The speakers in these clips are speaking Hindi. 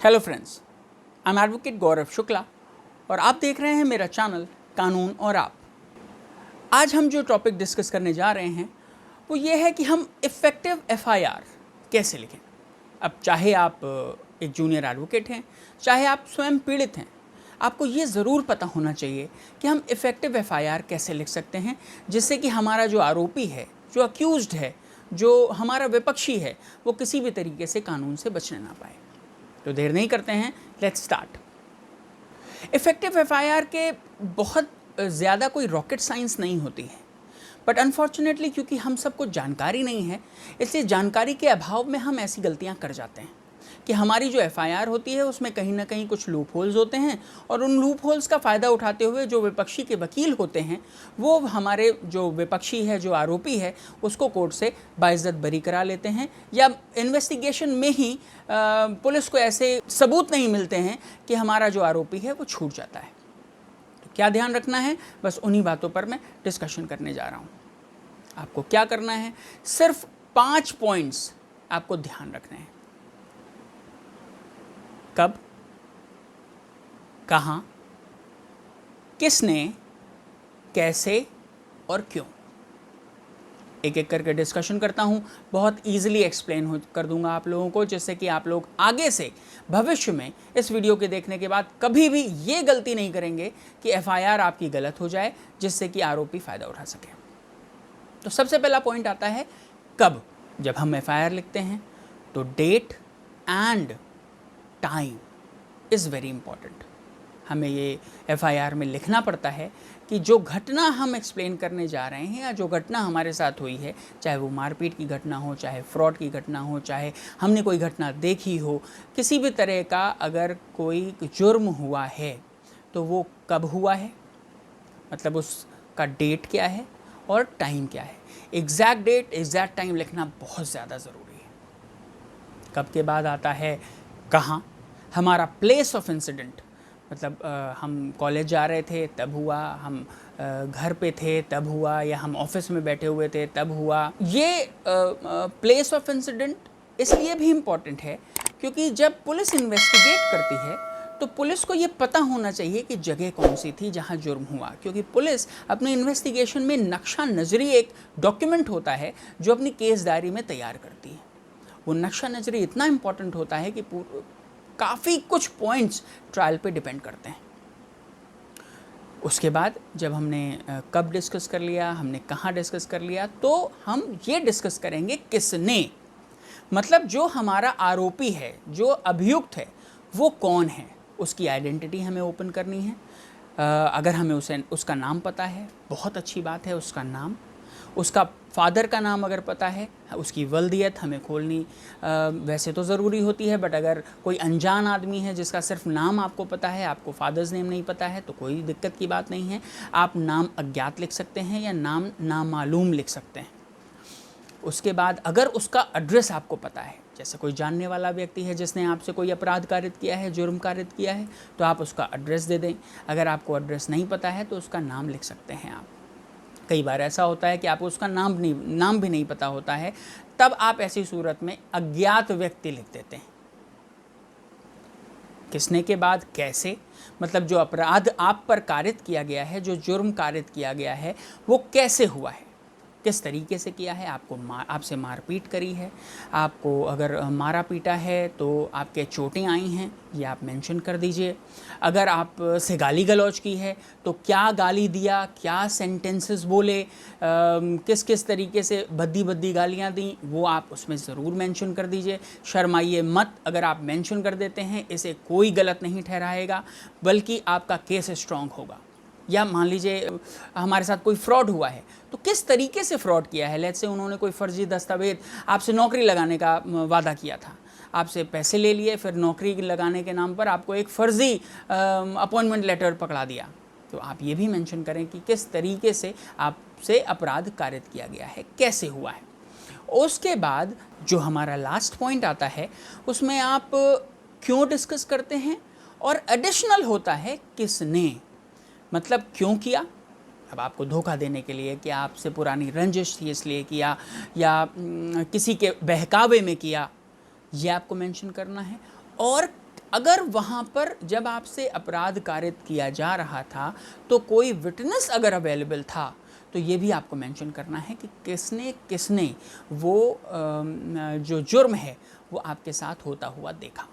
Hello friends, I am advocate Gaurav Shukla और आप देख रहे हैं मेरा चैनल कानून और आप। आज हम जो टॉपिक डिस्कस करने जा रहे हैं वो ये है कि हम इफ़ेक्टिव एफआईआर कैसे लिखें। अब चाहे आप एक जूनियर एडवोकेट हैं, चाहे आप स्वयं पीड़ित हैं, आपको ये ज़रूर पता होना चाहिए कि हम इफ़ेक्टिव एफआईआर कैसे लिख सकते हैं जिससे कि हमारा जो आरोपी है, जो अक्यूज्ड है, जो हमारा विपक्षी है, वो किसी भी तरीके से कानून से बचने ना पाए। तो देर नहीं करते हैं, लेट्स स्टार्ट। इफ़ेक्टिव एफआईआर के बहुत ज़्यादा कोई रॉकेट साइंस नहीं होती है, बट अनफॉर्चुनेटली क्योंकि हम सबको जानकारी नहीं है, इसलिए जानकारी के अभाव में हम ऐसी गलतियां कर जाते हैं कि हमारी जो एफआईआर होती है उसमें कहीं ना कहीं कुछ लूप होल्स होते हैं और उन लूप होल्स का फ़ायदा उठाते हुए जो विपक्षी के वकील होते हैं वो हमारे जो विपक्षी है, जो आरोपी है, उसको कोर्ट से बाइज्जत बरी करा लेते हैं या इन्वेस्टिगेशन में ही पुलिस को ऐसे सबूत नहीं मिलते हैं कि हमारा जो आरोपी है वो छूट जाता है। तो क्या ध्यान रखना है, बस उन्हीं बातों पर मैं डिस्कशन करने जा रहा हूँ। आपको क्या करना है, सिर्फ 5 पॉइंट्स आपको ध्यान रखने हैं। कब, कहाँ, किसने, कैसे और क्यों, एक एक करके डिस्कशन करता हूँ। बहुत ईजिली एक्सप्लेन कर दूंगा आप लोगों को, जिससे कि आप लोग आगे से भविष्य में इस वीडियो के देखने के बाद कभी भी ये गलती नहीं करेंगे कि एफआईआर आपकी गलत हो जाए जिससे कि आरोपी फ़ायदा उठा सके। तो सबसे पहला पॉइंट आता है कब। जब हम एफआईआर लिखते हैं तो date and time is very important. हमें ये एफआईआर में लिखना पड़ता है कि जो घटना हम एक्सप्लेन करने जा रहे हैं या जो घटना हमारे साथ हुई है, चाहे वो मारपीट की घटना हो, चाहे फ्रॉड की घटना हो, चाहे हमने कोई घटना देखी हो, किसी भी तरह का अगर कोई जुर्म हुआ है तो वो कब हुआ है, मतलब उसका डेट क्या है और टाइम क्या है। एग्जैक्ट डेट, एग्जैक्ट टाइम लिखना बहुत ज़्यादा ज़रूरी है। कब के बाद आता है कहाँ। हमारा प्लेस ऑफ इंसिडेंट, मतलब हम कॉलेज जा रहे थे तब हुआ, हम घर पे थे तब हुआ, या हम ऑफिस में बैठे हुए थे तब हुआ। ये प्लेस ऑफ इंसिडेंट इसलिए भी इम्पॉर्टेंट है क्योंकि जब पुलिस इन्वेस्टिगेट करती है तो पुलिस को ये पता होना चाहिए कि जगह कौन सी थी जहाँ जुर्म हुआ, क्योंकि पुलिस अपने इन्वेस्टिगेशन में नक्शा नज़री एक डॉक्यूमेंट होता है जो अपनी केस डायरी में तैयार करती है। वो नक्शा नज़री इतना इम्पॉर्टेंट होता है कि काफ़ी कुछ पॉइंट्स ट्रायल पे डिपेंड करते हैं। उसके बाद जब हमने कब डिस्कस कर लिया, हमने कहाँ डिस्कस कर लिया, तो हम ये डिस्कस करेंगे किसने, मतलब जो हमारा आरोपी है, जो अभियुक्त है, वो कौन है, उसकी आइडेंटिटी हमें ओपन करनी है। अगर हमें उसका नाम पता है, बहुत अच्छी बात है, उसका नाम, उसका फादर का नाम अगर पता है, उसकी वल्दियत हमें खोलनी वैसे तो ज़रूरी होती है, बट अगर कोई अनजान आदमी है जिसका सिर्फ नाम आपको पता है, आपको फादर्स नेम नहीं पता है, तो कोई दिक्कत की बात नहीं है। आप नाम अज्ञात लिख सकते हैं या नाम नामालूम लिख सकते हैं। उसके बाद अगर उसका एड्रेस आपको पता है, जैसे कोई जानने वाला व्यक्ति है जिसने आपसे कोई अपराध कारित किया है, जुर्म कारित किया है, तो आप उसका एड्रेस दे दें। अगर आपको एड्रेस नहीं पता है तो उसका नाम लिख सकते हैं आप। कई बार ऐसा होता है कि आपको उसका नाम भी नहीं पता होता है, तब आप ऐसी सूरत में अज्ञात व्यक्ति लिख देते हैं। किसने के बाद कैसे, मतलब जो अपराध आप पर कारित किया गया है, जो जुर्म कारित किया गया है, वो कैसे हुआ है, किस तरीके से किया है। आपसे मारपीट करी है, आपको अगर मारा पीटा है तो आपके चोटें आई हैं, ये आप मेंशन कर दीजिए। अगर आप से गाली गलौज की है तो क्या गाली दिया, क्या सेंटेंसेस बोले, किस किस तरीके से भद्दी गालियाँ दी, वो आप उसमें ज़रूर मेंशन कर दीजिए। शर्माइए मत, अगर आप मेंशन कर देते हैं इसे कोई गलत नहीं ठहराएगा, बल्कि आपका केस स्ट्रॉन्ग होगा। या मान लीजिए हमारे साथ कोई फ्रॉड हुआ है तो किस तरीके से फ्रॉड किया है। लेट्स से उन्होंने कोई फर्जी दस्तावेज आपसे नौकरी लगाने का वादा किया था, आपसे पैसे ले लिए, फिर नौकरी लगाने के नाम पर आपको एक फ़र्ज़ी अपॉइंटमेंट लेटर पकड़ा दिया, तो आप ये भी मेंशन करें कि किस तरीके से आपसे अपराध कारित किया गया है, कैसे हुआ है। उसके बाद जो हमारा लास्ट पॉइंट आता है उसमें आप क्यों डिस्कस करते हैं, और एडिशनल होता है किसने, मतलब क्यों किया। अब आपको धोखा देने के लिए किया, आपसे पुरानी रंजिश थी इसलिए किया, या किसी के बहकावे में किया, ये आपको मेंशन करना है। और अगर वहाँ पर जब आपसे अपराध कारित किया जा रहा था तो कोई विटनेस अगर अवेलेबल था तो ये भी आपको मेंशन करना है कि किसने किसने वो जो जुर्म है वो आपके साथ होता हुआ देखा।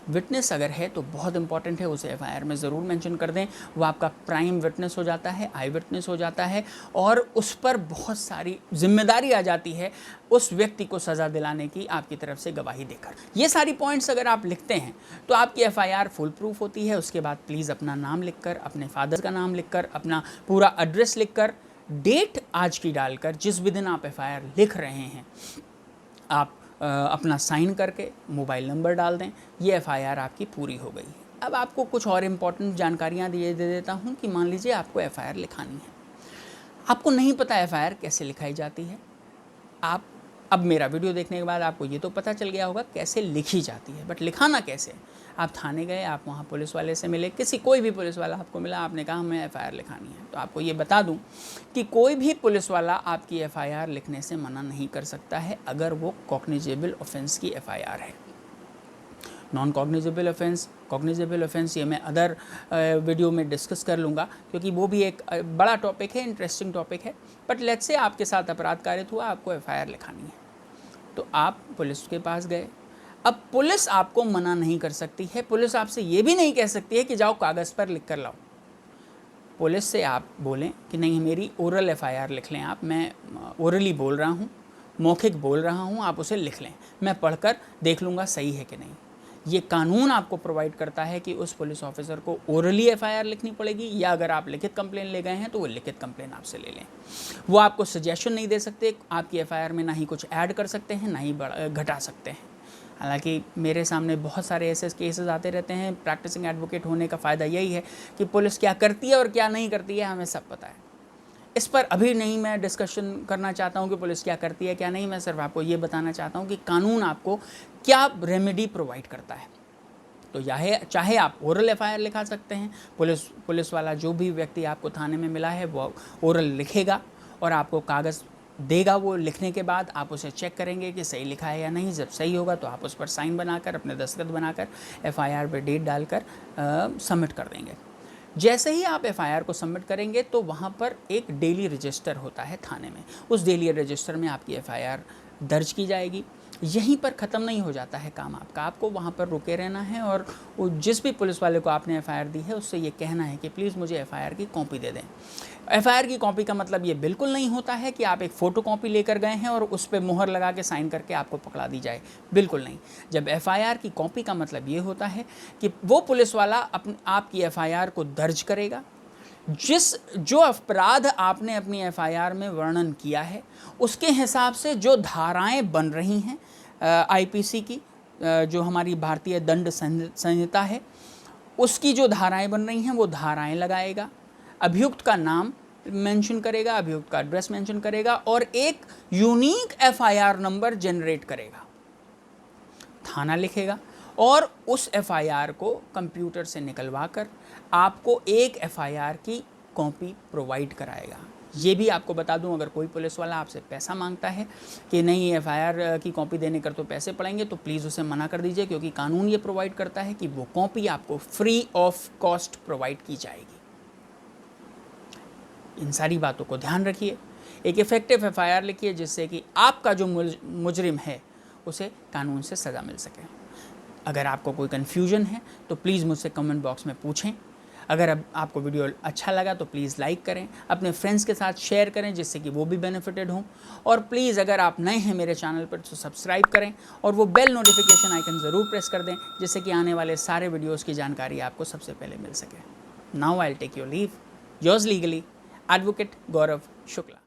विटनेस अगर है तो बहुत इंपॉर्टेंट है, उसे एफआईआर में ज़रूर मेंशन कर दें। वो आपका प्राइम विटनेस हो जाता है, आई विटनेस हो जाता है और उस पर बहुत सारी जिम्मेदारी आ जाती है उस व्यक्ति को सज़ा दिलाने की आपकी तरफ से गवाही देकर। ये सारी पॉइंट्स अगर आप लिखते हैं तो आपकी एफआईआर फुल प्रूफ होती है। उसके बाद प्लीज़ अपना नाम लिखकर, अपने फादर का नाम लिखकर, अपना पूरा एड्रेस लिखकर, डेट आज की डालकर, जिस भी दिन आप एफआईआर लिख रहे हैं आप अपना साइन करके मोबाइल नंबर डाल दें। ये एफआईआर आपकी पूरी हो गई। अब आपको कुछ और इम्पॉर्टेंट जानकारियाँ दे देता हूँ कि मान लीजिए आपको एफआईआर लिखानी है, आपको नहीं पता एफआईआर कैसे लिखाई जाती है। आप अब मेरा वीडियो देखने के बाद आपको ये तो पता चल गया होगा कैसे लिखी जाती है, बट लिखाना कैसे। आप थाने गए, आप वहाँ पुलिस वाले से मिले, कोई भी पुलिस वाला आपको मिला, आपने कहा हमें एफआईआर लिखानी है, तो आपको ये बता दूं कि कोई भी पुलिस वाला आपकी एफआईआर लिखने से मना नहीं कर सकता है अगर वो कॉग्निजेबल ऑफेंस की एफआईआर है। Non cognizable offence, cognizable offence ये मैं अदर वीडियो में डिस्कस कर लूँगा क्योंकि वो भी एक बड़ा टॉपिक है, इंटरेस्टिंग टॉपिक है। बट लेट्स से आपके साथ अपराध कारित हुआ, आपको एफआईआर लिखानी है, तो आप पुलिस के पास गए। अब पुलिस आपको मना नहीं कर सकती है, पुलिस आपसे ये भी नहीं कह सकती है कि जाओ कागज़ पर लिख कर लाओ। पुलिस से आप बोलें कि नहीं मेरी ओरल एफआईआर लिख लें, आप, मैं ओरली बोल रहा हूँ, मौखिक बोल रहा हूँ, आप उसे लिख लें, मैं पढ़कर देख लूँगा सही है कि नहीं। ये कानून आपको प्रोवाइड करता है कि उस पुलिस ऑफिसर को ओरली एफआईआर लिखनी पड़ेगी, या अगर आप लिखित कंप्लेन ले गए हैं तो वो लिखित कंप्लेन आपसे ले लें। वो आपको सजेशन नहीं दे सकते आपकी एफआईआर में, ना ही कुछ ऐड कर सकते हैं, ना ही घटा सकते हैं। हालांकि मेरे सामने बहुत सारे ऐसे केसेस आते रहते हैं। प्रैक्टिसिंग एडवोकेट होने का फ़ायदा यही है कि पुलिस क्या करती है और क्या नहीं करती है हमें सब पता है। इस पर अभी नहीं मैं डिस्कशन करना चाहता हूं कि पुलिस क्या करती है क्या नहीं, मैं सिर्फ आपको ये बताना चाहता हूं कि कानून आपको क्या रेमेडी प्रोवाइड करता है। तो चाहे आप ओरल एफआईआर लिखा सकते हैं, पुलिस वाला जो भी व्यक्ति आपको थाने में मिला है वो ओरल लिखेगा और आपको कागज़ देगा। वो लिखने के बाद आप उसे चेक करेंगे कि सही लिखा है या नहीं। जब सही होगा तो आप उस पर साइन बनाकर, अपने दस्तखत बनाकर एफआईआर पे डेट डालकर सबमिट कर देंगे। जैसे ही आप एफआईआर को सबमिट करेंगे तो वहाँ पर एक डेली रजिस्टर होता है थाने में, उस डेली रजिस्टर में आपकी एफआईआर दर्ज की जाएगी। यहीं पर ख़त्म नहीं हो जाता है काम आपका, आपको वहाँ पर रुके रहना है और जिस भी पुलिस वाले को आपने एफआईआर दी है उससे ये कहना है कि प्लीज़ मुझे एफआईआर की कॉपी दे दें। एफआईआर की कॉपी का मतलब ये बिल्कुल नहीं होता है कि आप एक फ़ोटो कॉपी लेकर गए हैं और उस पर मुहर लगा के साइन करके आपको पकड़ा दी जाए, बिल्कुल नहीं। जब एफआईआर की कॉपी का मतलब ये होता है कि वो पुलिस वाला आपकी एफआईआर को दर्ज करेगा, जो अपराध आपने अपनी एफआईआर में वर्णन किया है उसके हिसाब से जो धाराएं बन रही हैं आईपीसी की, जो हमारी भारतीय दंड संहिता है उसकी जो धाराएं बन रही हैं वो धाराएं लगाएगा, अभियुक्त का नाम मेंशन करेगा, अभियुक्त का एड्रेस मेंशन करेगा और एक यूनिक एफआईआर नंबर जनरेट करेगा, थाना लिखेगा और उस एफआईआर को कंप्यूटर से निकलवा कर आपको एक एफआईआर की कॉपी प्रोवाइड कराएगा। ये भी आपको बता दूं, अगर कोई पुलिस वाला आपसे पैसा मांगता है कि नहीं एफआईआर की कॉपी देने कर तो पैसे पड़ेंगे, तो प्लीज़ उसे मना कर दीजिए, क्योंकि कानून ये प्रोवाइड करता है कि वो कॉपी आपको फ्री ऑफ कॉस्ट प्रोवाइड की जाएगी। इन सारी बातों को ध्यान रखिए, एक इफेक्टिव एफआईआर लिखिए जिससे कि आपका जो मुजरिम है उसे कानून से सज़ा मिल सके। अगर आपको कोई कन्फ्यूजन है तो प्लीज़ मुझसे कमेंट बॉक्स में पूछें। अगर अब आपको वीडियो अच्छा लगा तो प्लीज़ लाइक करें, अपने फ्रेंड्स के साथ शेयर करें जिससे कि वो भी बेनिफिटेड हों, और प्लीज़ अगर आप नए हैं मेरे चैनल पर तो सब्सक्राइब करें और वो बेल नोटिफिकेशन आइकन ज़रूर प्रेस कर दें जिससे कि आने वाले सारे वीडियोज़ की जानकारी आपको सबसे पहले मिल सके। Now I will take your leave. Yours legally advocate Gaurav Shukla.